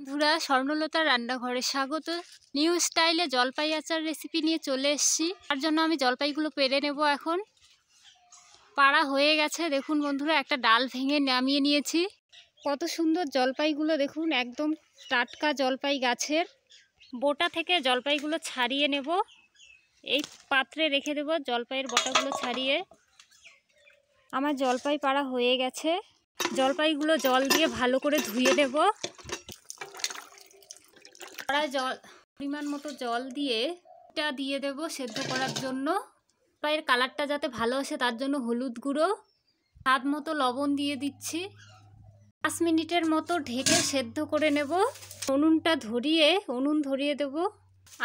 বন্ধুরা, স্বর্ণলতার রান্নাঘরে স্বাগত। নিউ স্টাইলে জলপাই আচার রেসিপি নিয়ে চলে এসেছি। তার জন্য আমি জলপাইগুলো পেরে নেব। এখন পাড়া হয়ে গেছে। দেখুন বন্ধুরা, একটা ডাল ভেঙে নামিয়ে নিয়েছি। কত সুন্দর জলপাইগুলো দেখুন, একদম টাটকা জলপাই গাছের। বোটা থেকে জলপাইগুলো ছাড়িয়ে নেব। এই পাত্রে রেখে দেব জলপাইয়ের বোটাগুলো ছাড়িয়ে। আমার জলপাই পাড়া হয়ে গেছে। জলপাইগুলো জল দিয়ে ভালো করে ধুয়ে নেব। কড়ায় পরিমাণ মতো জল দিয়ে এটা দিয়ে দেব সেদ্ধ করার জন্য। জলপাইয়ের কালারটা যাতে ভালো আসে তার জন্য হলুদ গুঁড়ো, স্বাদ মতো লবণ দিয়ে দিচ্ছি। 5 মিনিটের মতো ঢেকে সেদ্ধ করে নেব। উনুন ধরিয়ে দেব।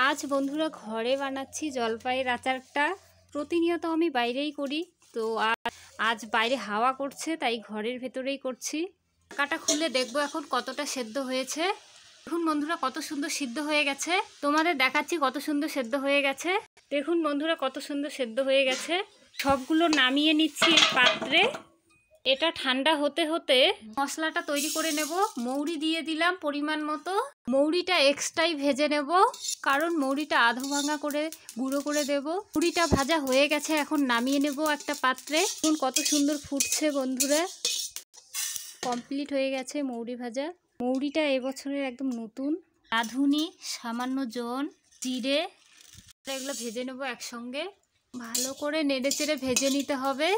আজ বন্ধুরা ঘরে বানাচ্ছি জলপাইয়ের আচারটা। প্রতিনিয়ত আমি বাইরেই করি, তো আজ বাইরে হাওয়া করছে তাই ঘরের ভেতরেই করছি। ঢাকাটা খুলে দেখব এখন কতটা সেদ্ধ হয়েছে। দেখুন বন্ধুরা, কত সুন্দর সিদ্ধ হয়ে গেছে। তোমাদের দেখাচ্ছি কত সুন্দর সেদ্ধ হয়ে গেছে। দেখুন বন্ধুরা, কত সুন্দর সেদ্ধ হয়ে গেছে। সবগুলো নামিয়ে নিচ্ছি পাত্রে। এটা ঠান্ডা হতে হতে মশলাটা তৈরি করে নেব। মৌরি দিয়ে দিলাম পরিমাণ মতো। মৌরিটা এক্সট্রাই ভেজে নেব, কারণ মৌরিটা আধো ভাঙা করে গুঁড়ো করে দেব। মৌরিটা ভাজা হয়ে গেছে, এখন নামিয়ে নেব একটা পাত্রে। দেখুন কত সুন্দর ফুটছে বন্ধুরা। কমপ্লিট হয়ে গেছে মৌরি ভাজা। মৌরিটা এবছরের একদম নতুন। রাঁধুনি, সামান্য জন, জিরে, এগুলো ভেজে নেব একসঙ্গে। ভালো করে নেড়ে চেড়ে ভেজে নিতে হবে।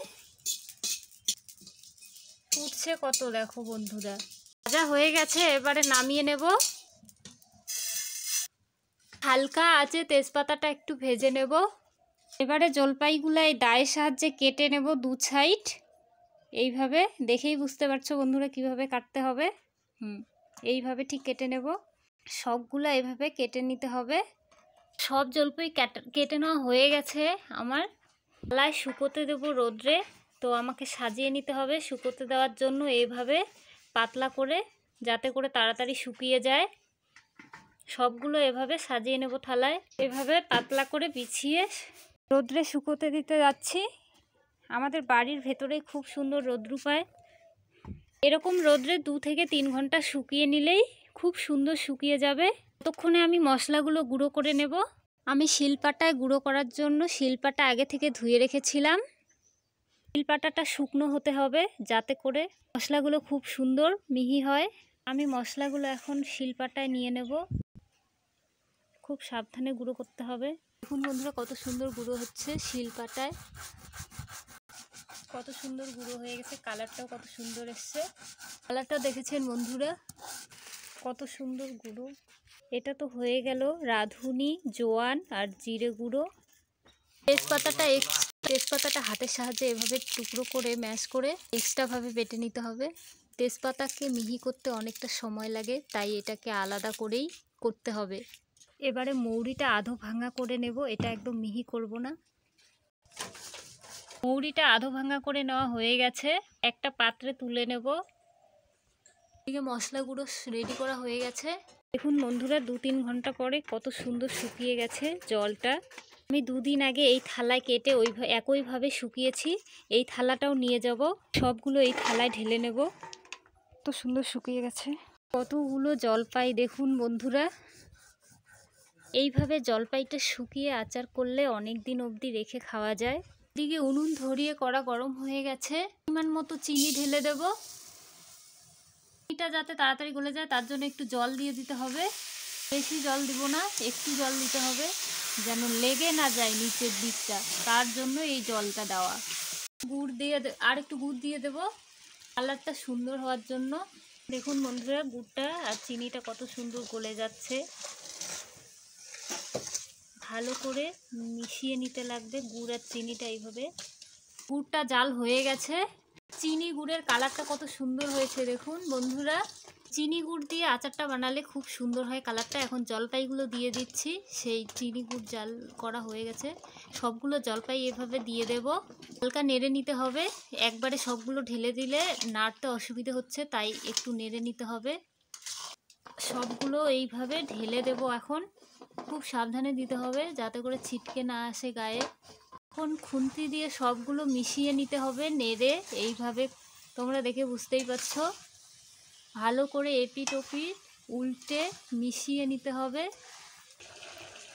ফুটছে কত দেখো বন্ধুরা। ভাজা হয়ে গেছে, এবারে নামিয়ে নেব। হালকা আছে তেজপাতাটা একটু ভেজে নেব। এবারে জলপাইগুলো এই ডায়ের সাহায্যে কেটে নেব দু সাইড। এইভাবে দেখেই বুঝতে পারছো বন্ধুরা কিভাবে কাটতে হবে। এইভাবে ঠিক কেটে নেব। সবগুলো এভাবে কেটে নিতে হবে। সব জলপাই কেটে নেওয়া হয়ে গেছে আমার। থালায় শুকোতে দেবো রোদ্রে। তো আমাকে সাজিয়ে নিতে হবে শুকোতে দেওয়ার জন্য, এইভাবে পাতলা করে, যাতে করে তাড়াতাড়ি শুকিয়ে যায়। সবগুলো এভাবে সাজিয়ে নেব থালায়। এভাবে পাতলা করে বিছিয়ে রোদ্রে শুকোতে দিতে যাচ্ছি। আমাদের বাড়ির ভেতরেই খুব সুন্দর রোদ্রু পায়। এরকম রোদ্রে 2 থেকে 3 ঘন্টা শুকিয়ে নিলেই খুব সুন্দর শুকিয়ে যাবে। ততক্ষণে আমি মশলাগুলো গুঁড়ো করে নেব। আমি শিলপাটায় গুঁড়ো করার জন্য শিলপাটা আগে থেকে ধুয়ে রেখেছিলাম। শিলপাটাটা শুকনো হতে হবে যাতে করে মশলাগুলো খুব সুন্দর মিহি হয়। আমি মশলাগুলো এখন শিলপাটায় নিয়ে নেব। খুব সাবধানে গুঁড়ো করতে হবে। দেখুন বন্ধুরা, কত সুন্দর গুঁড়ো হচ্ছে শিলপাটায়। কত সুন্দর গুঁড়ো হয়ে গেছে। কালারটাও কত সুন্দর এসছে। কালারটাও দেখেছেন বন্ধুরা, কত সুন্দর গুঁড়ো। এটা তো হয়ে গেল রাঁধুনি, জোয়ান আর জিরে গুঁড়ো। তেজপাতাটা হাতের সাহায্যে এভাবে টুকরো করে ম্যাশ করে এক্সট্রাভাবে বেটে নিতে হবে। তেজপাতাকে মিহি করতে অনেকটা সময় লাগে, তাই এটাকে আলাদা করেই করতে হবে। এবারে মৌরিটা আধো ভাঙা করে নেব। এটা একদম মিহি করব না। মৌরিটা আধো ভাঙা করে নেওয়া হয়ে গেছে, একটা পাত্রে তুলে নেব। এদিকে মশলা গুঁড়ো রেডি করা হয়ে গেছে। দেখুন বন্ধুরা, 2-3 ঘন্টা পরে কত সুন্দর শুকিয়ে গেছে জলটা। আমি 2 দিন আগে এই থালায় কেটে একইভাবে শুকিয়েছি। এই থালাটাও নিয়ে যাব। সবগুলো এই থালায় ঢেলে নেব। কত সুন্দর শুকিয়ে গেছে। কতগুলো জলপাই দেখুন বন্ধুরা। এইভাবে জলপাইটা শুকিয়ে আচার করলে অনেক দিন অবধি রেখে খাওয়া যায়। এদিকে উনুন ধরিয়ে কড়া গরম হয়ে গেছে। পরিমাণ মতো চিনি ঢেলে দেব। চিনিটা যাতে তাড়াতাড়ি গলে যায় তার জন্য একটু জল দিয়ে দিতে হবে। বেশি জল দিব না, একটু জল দিতে হবে যেন লেগে না যায় নিচের দিকটা, তার জন্য এই জলটা দেওয়া। আর একটু গুড় দিয়ে দেব কালারটা সুন্দর হওয়ার জন্য। দেখুন বন্ধুরা, গুড়টা আর চিনিটা কত সুন্দর গলে যাচ্ছে। ভালো করে মিশিয়ে নিতে লাগবে গুড় আর চিনিটা। এইভাবে গুড়টা জাল হয়ে গেছে। চিনি গুড়ের কালারটা কত সুন্দর হয়েছে দেখুন বন্ধুরা। চিনি গুড় দিয়ে আচারটা বানালে খুব সুন্দর হয় কালারটা। এখন জলপাইগুলো দিয়ে দিচ্ছি। সেই চিনি গুড় জাল করা হয়ে গেছে। সবগুলো জলপাই এভাবে দিয়ে দেব। হালকা নেড়ে নিতে হবে। একবারে সবগুলো ঢেলে দিলে নাড়তে অসুবিধা হচ্ছে, তাই একটু নেড়ে নিতে হবে। সবগুলো এইভাবে ঢেলে দেব। এখন খুব সাবধানে দিতে হবে যাতে করে ছিটকে না আসে গায়ে। এখন খুন্তি দিয়ে সবগুলো মিশিয়ে নিতে হবে নেড়ে। এইভাবে তোমরা দেখে বুঝতেই পারছো। ভালো করে এপিট ওপিট উল্টে মিশিয়ে নিতে হবে।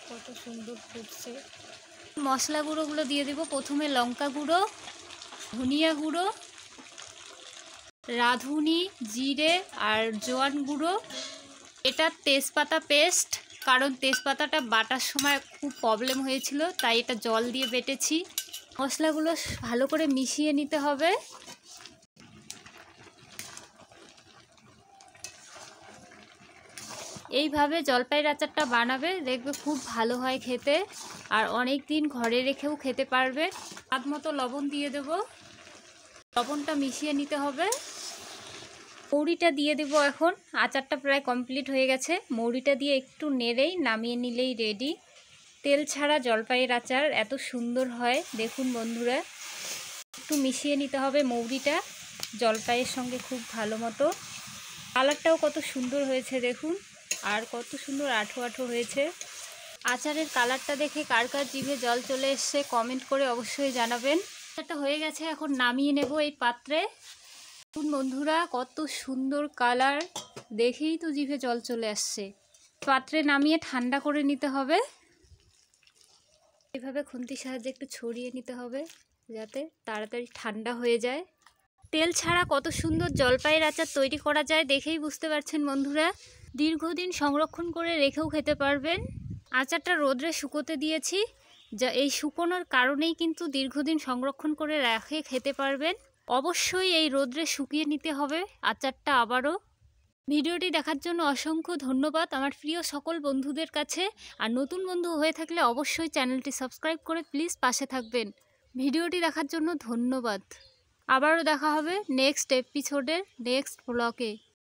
কত সুন্দর ফুটছে। মশলা গুঁড়োগুলো দিয়ে দেব। প্রথমে লঙ্কা গুঁড়ো, ধনিয়া গুঁড়ো, রাঁধুনি, জিরে আর জোয়ান গুঁড়ো। এটা তেজপাতা পেস্ট, কারণ তেজপাতাটা বাটার সময় খুব প্রবলেম হয়েছিল, তাই এটা জল দিয়ে বেটেছি। মশলাগুলো ভালো করে মিশিয়ে নিতে হবে। এইভাবে জলপাইয়ের আচারটা বানাবে, দেখবে খুব ভালো হয় খেতে, আর অনেক দিন ঘরে রেখেও খেতে পারবে। স্বাদ মতো লবণ দিয়ে দেব। লবণটা মিশিয়ে নিতে হবে। মৌরিটা দিয়ে দেব এখন। আচারটা প্রায় কমপ্লিট হয়ে গেছে। মৌরিটা দিয়ে একটু নেড়েই নামিয়ে নিলেই রেডি। তেল ছাড়া জলপাইয়ের আচার এত সুন্দর হয়, দেখুন বন্ধুরা। একটু মিশিয়ে নিতে হবে মৌরিটা জলপাইয়ের সঙ্গে খুব ভালো মতো। কালারটাও কত সুন্দর হয়েছে দেখুন, আর কত সুন্দর আঠো আঠো হয়েছে। আচারের কালারটা দেখে কার কার জিভে জল চলে এসছে কমেন্ট করে অবশ্যই জানাবেন। আচারটা হয়ে গেছে, এখন নামিয়ে নেব এই পাত্রে। দেখুন বন্ধুরা, কত সুন্দর কালার, দেখেই তো জিভে জল চলে আসছে। পাত্রে নামিয়ে ঠান্ডা করে নিতে হবে। এভাবে খুন্তির সাহায্যে একটু ছড়িয়ে নিতে হবে যাতে তাড়াতাড়ি ঠান্ডা হয়ে যায়। তেল ছাড়া কত সুন্দর জলপাইয়ের আচার তৈরি করা যায় দেখেই বুঝতে পারছেন বন্ধুরা। দীর্ঘদিন সংরক্ষণ করে রেখেও খেতে পারবেন। আচারটা রোদ্রে শুকোতে দিয়েছি, যা এই শুকোনোর কারণেই কিন্তু দীর্ঘদিন সংরক্ষণ করে রেখে খেতে পারবেন। অবশ্যই এই রোদ্রে শুকিয়ে নিতে হবে আচারটা। আবারও ভিডিওটি দেখার জন্য অসংখ্য ধন্যবাদ আমার প্রিয় সকল বন্ধুদের কাছে। আর নতুন বন্ধু হয়ে থাকলে অবশ্যই চ্যানেলটি সাবস্ক্রাইব করে প্লিজ পাশে থাকবেন। ভিডিওটি দেখার জন্য ধন্যবাদ। আবারও দেখা হবে নেক্সট এপিসোডের নেক্সট ব্লগে।